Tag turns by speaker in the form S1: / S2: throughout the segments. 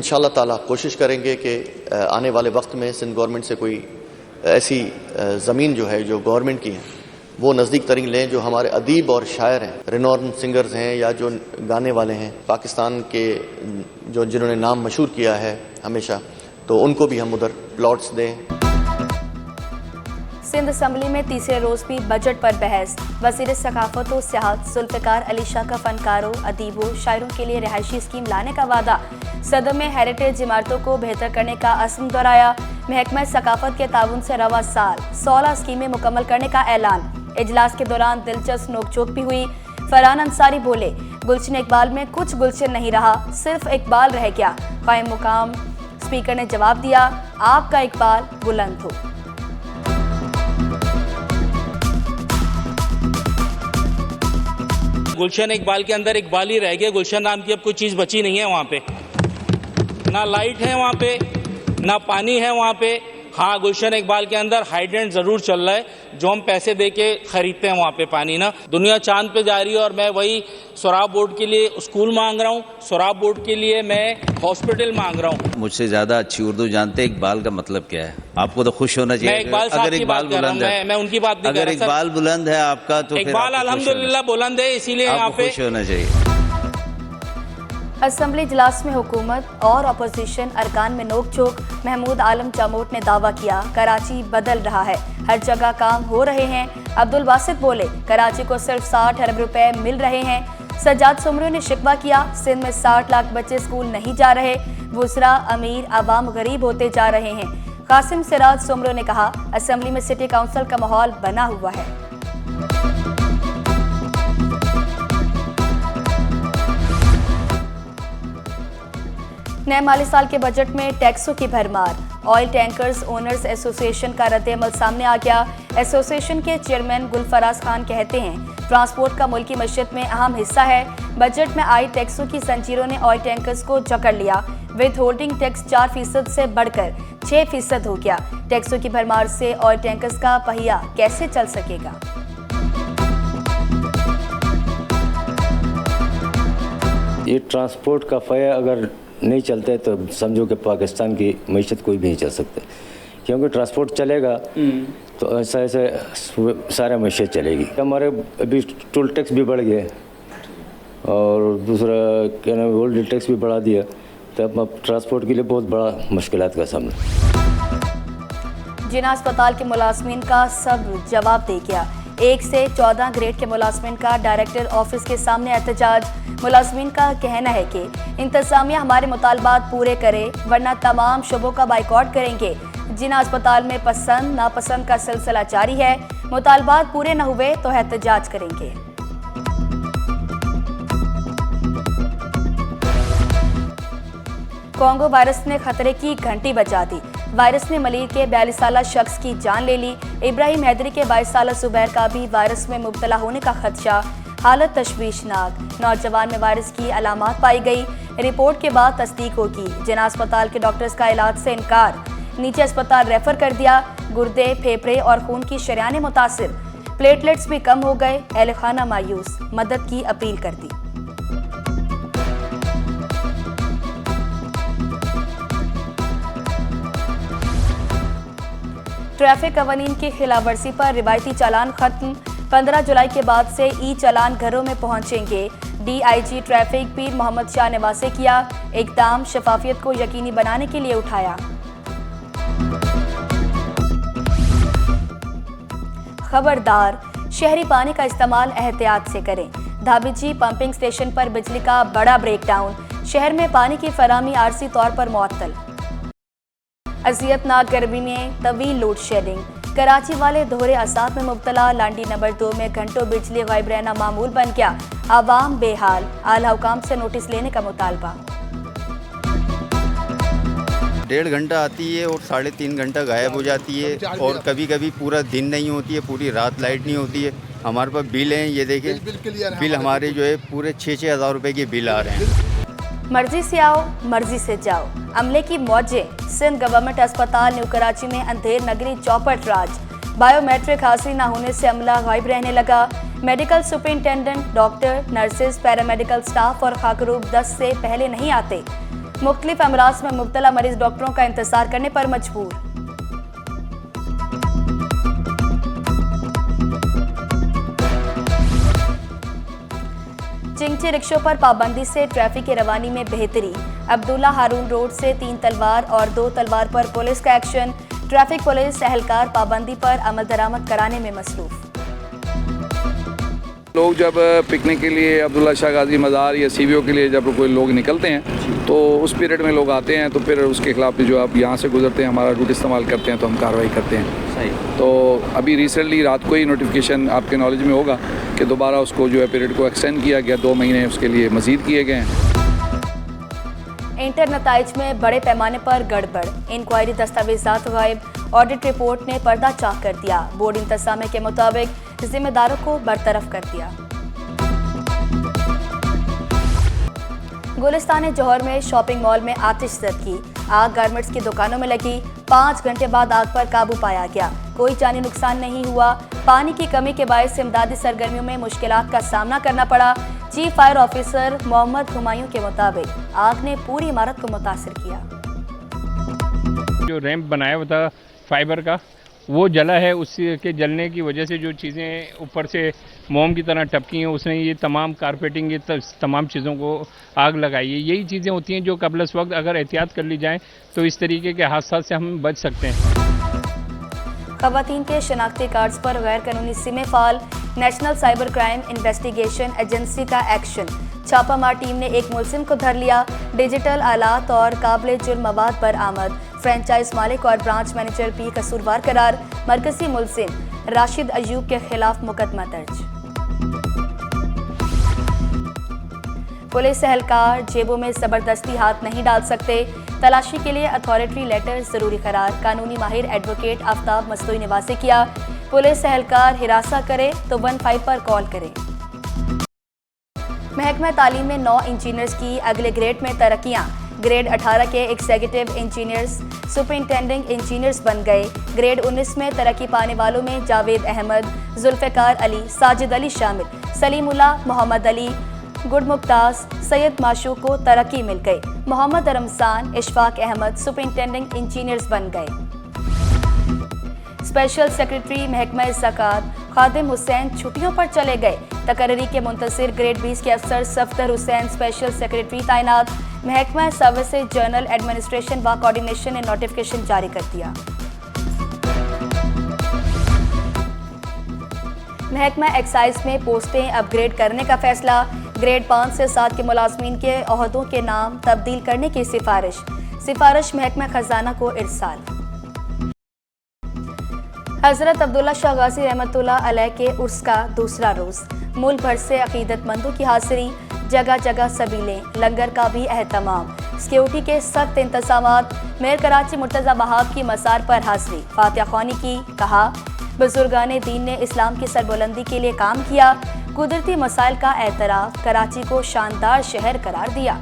S1: इंशाअल्लाह ताला कोशिश करेंगे कि आने वाले वक्त में सिंध गवर्नमेंट से कोई ऐसी ज़मीन जो है जो गवर्नमेंट की है वो नज़दीक तरीन लें, जो हमारे अदीब और शायर हैं, रिनॉर्न सिंगर्स हैं या जो गाने वाले हैं पाकिस्तान के, जो जिन्होंने नाम मशहूर किया है हमेशा, तो उनको भी हम उधर प्लॉट्स दें।
S2: सिंध असम्बली में तीसरे रोज भी बजट पर बहस। वज़ीर सकाफत व सियाहत जुल्फ़िकार अली शाह का फनकारों, अदीबों, शायरों के लिए रिहायशी स्कीम लाने का वादा। सदर में हेरिटेज इमारतों को बेहतर करने का अज़्म दोहराया। महकमा सकाफत के ताउन से रवा साल 16 स्कीमें मुकम्मल करने का ऐलान। इजलास के दौरान दिलचस्प नोकझोंक भी हुई। फरहान अंसारी बोले, गुलशन इकबाल में कुछ गुलशन नहीं रहा, सिर्फ इकबाल रह गया। कायम मुकाम स्पीकर ने जवाब दिया, आपका इकबाल बुलंद हो।
S3: गुलशन इकबाल के अंदर इकबाल ही रह गया, गुलशन नाम की अब कोई चीज़ बची नहीं है वहाँ पे। ना लाइट है वहाँ पे, ना पानी है वहाँ पे। हाँ, गुलशन इकबाल के अंदर हाइड्रेंट ज़रूर चल रहा है जो हम पैसे दे के खरीदते हैं वहाँ पे पानी ना। दुनिया चांद पे जा रही है और मैं वही सोराब बोर्ड के लिए स्कूल मांग रहा हूँ, सोराब बोर्ड के लिए मैं हॉस्पिटल मांग रहा हूँ।
S4: मुझसे ज़्यादा अच्छी उर्दू जानते हैं इकबाल का मतलब क्या है। आपको तो खुश होना चाहिए।
S3: मैं इकबाल साहब की बात कर रहा हूँ, मैं उनकी बात नहीं कर रहा।
S4: अगर इकबाल बुलंद है आपका तो
S3: इकबाल अल्हम्दुलिल्लाह बुलंद है, इसीलिए यहाँ पे
S4: खुश होना चाहिए।
S2: असम्बली इजलास में हुकूमत और अपोजिशन अरकान में नोक-झोंक। महमूद आलम चामोट ने दावा किया, कराची बदल रहा है, हर जगह काम हो रहे हैं। अब्दुल बासित बोले, कराची को सिर्फ 60 अरब रुपए मिल रहे हैं। सज्जाद सुमरू ने शिकवा किया, सिंध में 60 लाख बच्चे स्कूल नहीं जा रहे। वुज़रा अमीर, आवाम गरीब होते जा रहे हैं। कासिम सिराज सुमरू ने कहा, असम्बली में सिटी काउंसिल का माहौल बना हुआ है। नए माली साल के बजट में टैक्सों की भरमार। ऑयल टैंकर्स ओनर्स एसोसिएशन का रद्द-ए-अमल सामने आ गया। एसोसिएशन के चेयरमैन गुलफराज खान कहते हैं, ट्रांसपोर्ट का मुल्की मईशत में अहम हिस्सा है। बजट में आई टैक्सों की जंजीरों ने ऑयल टैंकर्स को जकड़ लिया। विद होल्डिंग टैक्स 4% से बढ़कर 6% हो गया। टैक्सों की भरमार से ऑयल टैंकर्स का पहिया कैसे चल सकेगा?
S5: ये ट्रांसपोर्ट का पहिया अगर नहीं चलते तो समझो कि पाकिस्तान की मईशत कोई भी नहीं चल सकता, क्योंकि ट्रांसपोर्ट चलेगा तो ऐसा ऐसे सारा मईशत चलेगी। हमारे अभी टोल टैक्स भी बढ़ गए और दूसरा क्या नाम होल्डिंग टैक्स भी बढ़ा दिया, तो अब ट्रांसपोर्ट के लिए बहुत बड़ा मुश्किलात का सामना।
S2: जिना अस्पताल के मुलाजमीन का सब जवाब दे गया। 1 से 14 ग्रेड के मुलाजमीन का डायरेक्टर ऑफिस के सामने एहतजाज। मुलाजमीन का कहना है कि इंतजामिया हमारे मुतालबात पूरे करे, वरना तमाम शोबों का बाइकआउट करेंगे। जिना अस्पताल में पसंद नापसंद का सिलसिला जारी है। मुतालबात पूरे न हुए तो एहतजाज करेंगे। कोंगो वायरस ने खतरे की घंटी बजा दी। वायरस ने मलिर के 42 साला शख्स की जान ले ली। इब्राहिम हैदरी के 22 साला जुबैर का भी वायरस में मुब्तला होने का खदशा। हालत तशवीशनाक। नौजवान में वायरस की अलामात पाई गई। रिपोर्ट के बाद तस्दीक होगी। जिना अस्पताल के डॉक्टर्स का इलाज से इनकार। नीचे अस्पताल रेफर कर दिया। गुर्दे, फेफड़े और खून की शरियानें मुतासिर। प्लेटलेट्स भी कम हो गए। अहल खाना मायूस, मदद की अपील कर दी। ट्रैफिक कवानीन की खिलाफवर्जी पर रिवायती चालान खत्म। 15 जुलाई के बाद से ई चालान घरों में पहुंचेंगे। DIG ट्रैफिक पीर मोहम्मद शाह ने वाज़ेह किया। इक़दाम शफाफियत को यकीनी बनाने के लिए उठाया। खबरदार, शहरी पानी का इस्तेमाल एहतियात से करें। धाबिजी पंपिंग स्टेशन पर बिजली का बड़ा ब्रेकडाउन। शहर में पानी की फराहमी आरजी तौर पर मुअत्तल। अज़ियतनाक गर्मी में तवील लोड शेडिंग। कराची वाले दोहरे असाब में मुब्तला। लांडी नंबर 2 में घंटों बिजली गायब रहना मामूल बन गया। आवाम बेहाल। आला हुकाम से नोटिस लेने का मुतालबा।
S6: 1.5 घंटा आती है और 3.5 घंटा गायब हो जाती है, और कभी कभी पूरा दिन नहीं होती है, पूरी रात लाइट नहीं होती है। हमारे पास बिल हैं, ये देखें, बिल हमारे जो है पूरे 6-6 हज़ार रुपये के बिल आ रहे हैं।
S2: मर्जी से आओ, मर्जी से जाओ। अमले की मौजें। सिंध गवर्नमेंट अस्पताल न्यू कराची में अंधेर नगरी चौपट राज। बायोमेट्रिक हासिल न होने से अमला गायब रहने लगा। Medical superintendent, doctor, nurses, paramedical staff और खाकरूब 10 से पहले नहीं आते। मुख्तलिफ अमराज में मुब्तला मरीज डॉक्टरों का इंतजार करने पर मजबूर। चिंगची रिक्शों पर पाबंदी से ट्रैफिक की रवानी में बेहतरी। अब्दुल्ला हारून रोड से 3 तलवार और 2 तलवार पर पुलिस का एक्शन। ट्रैफिक पुलिस एहलकार पाबंदी पर अमल दरामद कराने में मसरूफ।
S7: लोग जब पिकनिक के लिए अब्दुल्ला शाह गाजी मज़ार या सीवीओ के लिए जब कोई लोग निकलते हैं तो उस पीरियड में लोग आते हैं, तो फिर उसके खिलाफ जो आप यहाँ से गुजरते हैं हमारा रूट इस्तेमाल करते हैं तो हम कार्रवाई करते हैं।
S4: सही।
S7: तो अभी रिसेंटली रात को ही नोटिफिकेशन आपके नॉलेज में होगा कि दोबारा उसको जो है पीरियड को एक्सटेंड किया गया, 2 महीने उसके लिए मज़ीद किए गए हैं।
S2: इंटर नताइज में बड़े पैमाने पर गड़बड़। इंक्वायरी दस्तावेजात गायब। ऑडिट रिपोर्ट ने पर्दा चाक कर दिया। बोर्ड इंतजामिया के मुताबिक जिम्मेदारों को बरतरफ कर दिया। गुलिस्तान जौहर में शॉपिंग मॉल में आतिशज़दी। आग गारमेंट्स की दुकानों में लगी। 5 घंटे बाद आग पर काबू पाया गया। कोई जानी नुकसान नहीं हुआ। पानी की कमी के बायस इमदादी सरगर्मियों में मुश्किलात का सामना करना पड़ा। Chief fire officer Mohammad Humayun के मुताबिक आग ने पूरी इमारत को मुतासिर किया।
S8: जो रैंप बनाया हुआ था फाइबर का वो जला है, उसके जलने की वजह से जो चीज़ें ऊपर से मोम की तरह टपकी हैं उसने ये तमाम कारपेटिंग ये तमाम चीज़ों को आग लगाई है। यही चीज़ें होती हैं जो कबल इस वक्त अगर एहतियात कर ली जाए तो इस तरीके के हादसा से हम बच सकते हैं।
S2: खवातीन के शनाख्ती कार्ड्स पर गैर कानूनी सिमें फाल। National cyber crime investigation agency का एक्शन। छापामार टीम ने एक मुलजिम को धर लिया। डिजिटल आलात और काबिल जुर्म मवाद पर आमद। फ्रेंचाइज मालिक और ब्रांच मैनेजर भी कसूरवार करार। मरकजी मुलजिम राशिद अयूब के खिलाफ मुकदमा दर्ज। पुलिस एहलकार जेबों में जबरदस्ती हाथ नहीं डाल सकते। तलाशी के लिए अथॉरिटी लेटर जरूरी करार। कानूनी माहिर एडवोकेट आफ्ताब मस्तूई ने वाज़ेह किया। पुलिस एहलकार हिरासा करे तो 15 पर कॉल करें। महकमा तालीम में 9 इंजीनियर्स की अगले ग्रेड में तरक्कियां। ग्रेड 18 के एग्जीक्यूटिव इंजीनियर्स सुपरिंटेंडिंग इंजीनियर्स बन गए। ग्रेड 19 में तरक्की पाने वालों में जावेद अहमद, जुल्फ़िकार अली, साजिद अली शामिल। सलीमुल्लाह, मोहम्मद अली, गुड मुमताज, सैयद माशूक को तरक्की मिल गई। मोहम्मद रमजान, इशफाक अहमद सुपरिंटेंडिंग इंजीनियर्स बन गए। स्पेशल सेक्रेटरी महकमा ज़कात खादिम हुसैन छुट्टियों पर चले गए। तकर्री के मुंतज़िर ग्रेड 20 के अफसर सफदर हुसैन स्पेशल सेक्रेटरी तैनात। महकमा सर्विसेज जर्नल एडमिनिस्ट्रेशन व कोऑर्डिनेशन ने नोटिफिकेशन जारी कर दिया। महकमा एक्साइज में पोस्टें अपग्रेड करने का फैसला। ग्रेड 5 से 7 के मुलाजमीन के ओहदों के नाम तब्दील करने की सिफारिश महकमा खजाना को इरसाल। हज़रत अब्दुल्ला शाह गाजी रहमतुल्लाह अलैह के उर्स का दूसरा रोज़। मुल्क भर से अकीदतमंदों की हाज़िरी। जगह जगह सबीलें, लंगर का भी एहतमाम। सिक्योरिटी के सख्त इंतज़ामात। मेयर कराची मुर्तज़ा बहाब की मसार पर हाज़िरी। फातिहा ख्वानी की। कहा, बुजुर्गान दीन ने इस्लाम की सरबुलंदी के लिए काम किया। कुदरती मसाइल का एतराफ़। कराची को शानदार शहर करार दिया।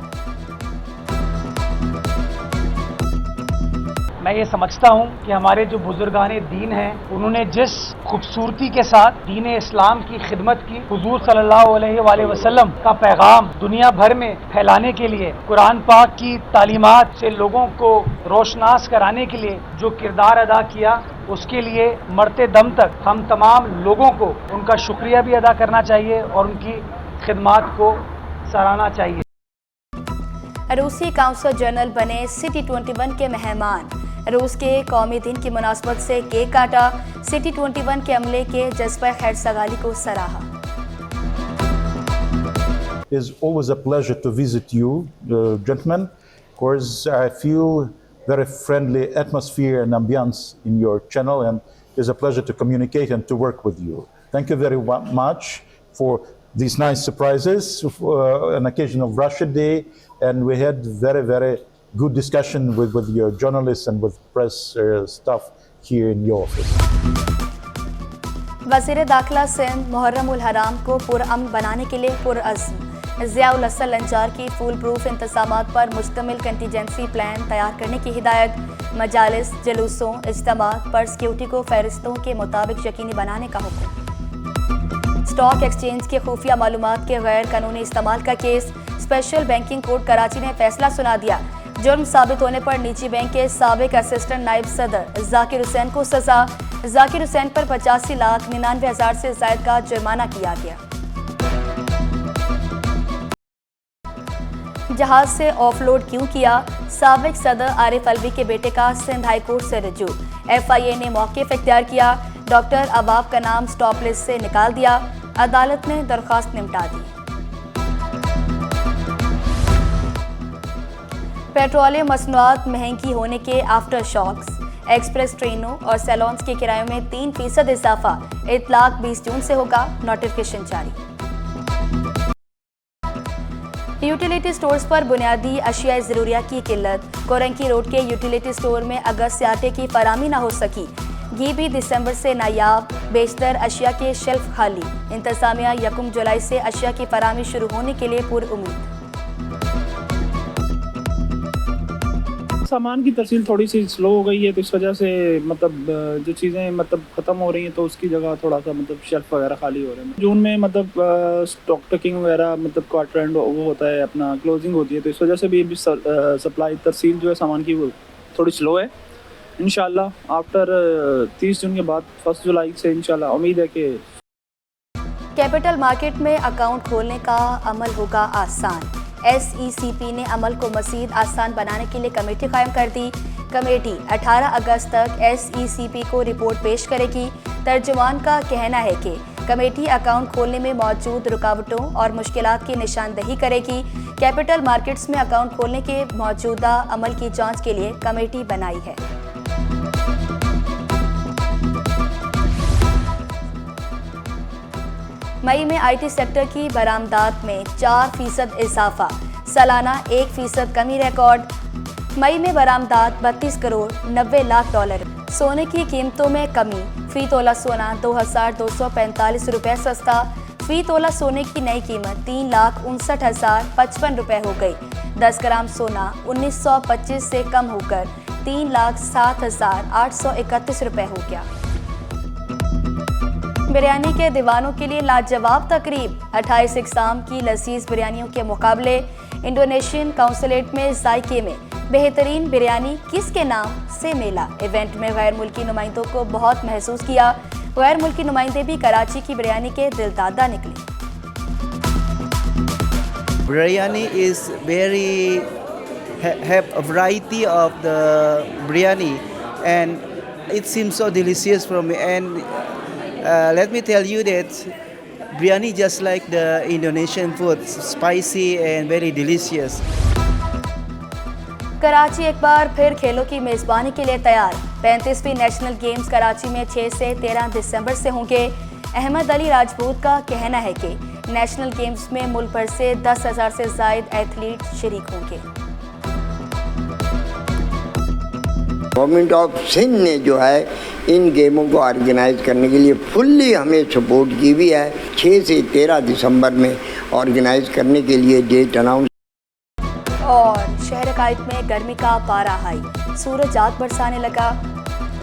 S9: मैं ये समझता हूँ कि हमारे जो बुजुर्गान दीन हैं उन्होंने जिस खूबसूरती के साथ दीन इस्लाम की खिदमत की, हुजूर सल्लल्लाहु अलैहि वसल्लम का पैगाम दुनिया भर में फैलाने के लिए, कुरान पाक की तालीमात से लोगों को रोशनास कराने के लिए जो किरदार अदा किया, उसके लिए मरते दम तक हम तमाम लोगों को उनका शुक्रिया भी अदा करना चाहिए और उनकी खिदमात को सराहना चाहिए।
S2: रूसी काउंसल जनरल बने सिटी 21 के मेहमान। रूस के कौमी दिन की मुनासबत से केक काटा। सिटी 21 के अमले के जज्बा खैर सगाली को सराहा।
S10: It's always a pleasure to visit you, gentlemen. Of course, I feel very friendly atmosphere and ambience in your channel, and it's a pleasure to communicate and to work with you. Thank you very much for these nice surprises on occasion of Russia Day, and we had very, very good discussion with your journalists and with press staff here in your office.
S2: वज़ीर दाखिला सिंध मुहर्रम उल हराम को पुरअमन बनाने के लिए पुरअज़्म। ज़ियाउल हसन लंचार की full proof इंतज़ामात पर मुश्तमिल कंटीजेंसी प्लान तैयार करने की हिदायत। मजालिस, जुलूसों, इज्तिमात पर सिक्योरिटी को फहरिस्तों के मुताबिक यकीनी बनाने का हुक्म। स्टॉक एक्सचेंज के खुफिया मालूमात के गैर कानूनी इस्तेमाल का case. Special banking court Karachi ने फैसला सुना दिया। जुर्म साबित होने पर निजी बैंक के साबिक असिस्टेंट नायब सदर जाकिर हुसैन को सजा। जाकिर हुसैन पर 85,99,000 से ज्यादा का जुर्माना किया गया। जहाज से ऑफलोड क्यों किया? साबिक सदर आरिफ अलवी के बेटे का सिंध हाई कोर्ट से रुजू। FIA ने मौक़िफ़ इख्तियार किया। डॉक्टर अबाब का नाम स्टॉप लिस्ट से निकाल दिया। अदालत ने दरख्वास्त निपटा दी। पेट्रोलियम मसनूआत महंगी होने के आफ्टर शॉक्स। एक्सप्रेस ट्रेनों और सैलॉन्स के किरायों में 3% इजाफा। इतलाक 20 जून से होगा, नोटिफिकेशन जारी। यूटिलिटी स्टोर्स पर बुनियादी अशिया ज़रूरिया की किल्लत। कोरंकी रोड के यूटिलिटी स्टोर में अगस्त से आटे की फरामी न हो सकी। घी भी दिसंबर से नायाब। बेशतर अशिया के शेल्फ खाली। इंतजामिया 1 जुलाई से अशिया की फरामी शुरू होने के लिए पुरउम्मीद।
S11: सामान की तरसील थोड़ी सी स्लो हो गई है, तो इस वजह से मतलब जो चीज़ें मतलब ख़त्म हो रही हैं तो उसकी जगह थोड़ा सा मतलब शेल्फ वगैरह खाली हो रहे हैं। जून में मतलब स्टॉक टेकिंग वगैरह मतलब क्वार्टर एंड वो होता है, अपना क्लोजिंग होती है, तो इस वजह से भी सप्लाई तरसील जो है सामान की वो थोड़ी स्लो है। इंशाल्लाह आफ्टर 30 जून के बाद 1 जुलाई से इंशाल्लाह उम्मीद है कि
S2: कैपिटल मार्केट में अकाउंट खोलने का अमल होगा आसान। SECP ने अमल को मज़ीद आसान बनाने के लिए कमेटी कायम कर दी। कमेटी 18 अगस्त तक SECP को रिपोर्ट पेश करेगी। तर्जुमान का कहना है कि कमेटी अकाउंट खोलने में मौजूद रुकावटों और मुश्किलात की निशानदही करेगी। कैपिटल मार्केट्स में अकाउंट खोलने के मौजूदा अमल की जांच के लिए कमेटी बनाई है। मई में IT सेक्टर की बरामदात में 4% इजाफा। सालाना 1% कमी रिकॉर्ड। मई में बरामदात 32 करोड़ 90 लाख डॉलर। सोने की कीमतों में कमी। फी तोला सोना 2,245 रुपये सस्ता। फी तोला सोने की नई कीमत 3,59,055 रुपये हो गई। 10 ग्राम सोना 1,925 से कम होकर 3,07,831 रुपये हो गया। बिरयानी के दीवानों के लिए लाजवाब तकरीब। 28 इक़साम की लजीज बिरयानियों के मुकाबले। इंडोनेशियन काउंसलेट में जायके में बेहतरीन बिरयानी किसके नाम से मेला। इवेंट में गैर मुल्की नुमाइंदों को बहुत महसूस किया। गैर मुल्की नुमाइंदे भी कराची की बिरयानी के दिलदादा निकले।
S12: Biryani is very have a variety of the biryani and it seems so delicious for me, and let me tell you that biryani just like the Indonesian food, spicy and very delicious.
S2: Karachi एक बार फिर खेलों की मेज़बानी के लिए तैयार। 35वीं national games Karachi में 6 से 13 दिसंबर से होंगे। अहमद अली राजपूत का कहना है कि नेशनल गेम्स में मुल्क भर से 10,000 से ज़ायद एथलीट शरीक होंगे।
S13: गवर्नमेंट ऑफ सिंध ने जो है इन गेमों को ऑर्गेनाइज करने के लिए फुल्ली हमें सपोर्ट की भी है। 6 से 13 दिसंबर में ऑर्गेनाइज करने के लिए डेट अनाउंस।
S2: और शहर कायद में गर्मी का पारा हाई। सूरज आग बरसाने लगा।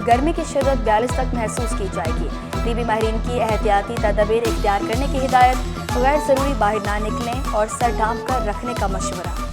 S2: गर्मी की शिद्दत 42 तक महसूस की जाएगी। टीबी माहिरीन की एहतियाती तदबीर इख्तियार करने की हिदायत। गैर ज़रूरी बाहर ना निकलें और सर ढांप कर रखने का मशवरा।